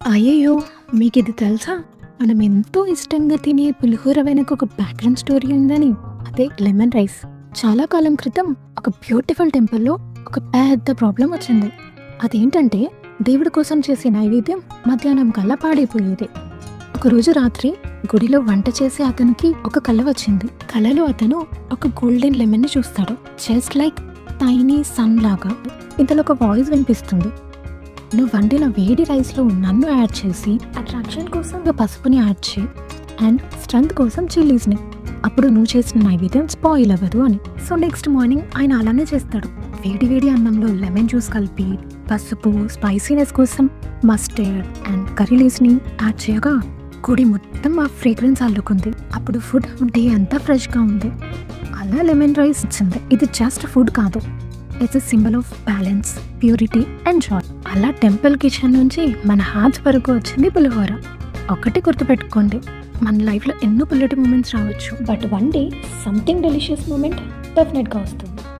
అయ్యయ్యో! మీకిది తెలుసా? మనం ఎంతో ఇష్టంగా తినే పులిహోర వెనక ఒక బ్యాక్‌గ్రౌండ్ స్టోరీ ఉందని. అదే లెమన్ రైస్. చాలా కాలం క్రితం ఒక బ్యూటిఫుల్ టెంపుల్‌లో ఒక పెద్ద ప్రాబ్లమ్ వచ్చింది. అదేంటంటే దేవుడి కోసం చేసే నైవేద్యం మధ్యాహ్నం కల్లా పాడైపోయేది. ఒకరోజు రాత్రి గుడిలో వంట చేసే అతనికి ఒక కల వచ్చింది. కలలో అతను ఒక గోల్డెన్ లెమన్‌ని చూస్తాడు. జస్ట్ లైక్ టైనీ సన్ లాగా. ఇంతలో ఒక వాయిస్ వినిపిస్తుంది. నువ్వు వండిన వేడి రైస్లో నన్ను యాడ్ చేసి అట్రాక్షన్ కోసం పసుపుని యాడ్ చేయి అండ్ స్ట్రెంత్ కోసం చిల్లీస్ని. అప్పుడు నువ్వు చేసిన నైవేద్యం స్పాయిల్ అవ్వదు అని. సో నెక్స్ట్ మార్నింగ్ ఆయన అలానే చేస్తాడు. వేడి వేడి అన్నంలో లెమన్ జ్యూస్ కలిపి పసుపు స్పైసీనెస్ కోసం మస్టర్డ్ అండ్ కర్రీ లీవ్స్ని యాడ్ చేయగా గుడి మొత్తం ఆ ఫ్రేగ్రెన్స్ అల్లుకుంది. అప్పుడు ఫుడ్ డే అంతా ఫ్రెష్గా ఉంది. అలా లెమన్ రైస్ వచ్చింది. ఇది జస్ట్ ఫుడ్ కాదు, it's a symbol of balance, purity and Joy. అలా టెంపుల్ కిచెన్ నుంచి మన హార్ట్స్ వరకు వచ్చింది పులిహోర. ఒకటి గుర్తుపెట్టుకోండి, మన లైఫ్లో ఎన్నో పుల్లటి మూమెంట్స్ రావచ్చు, but one day something delicious moment డెఫినెట్గా వస్తుంది.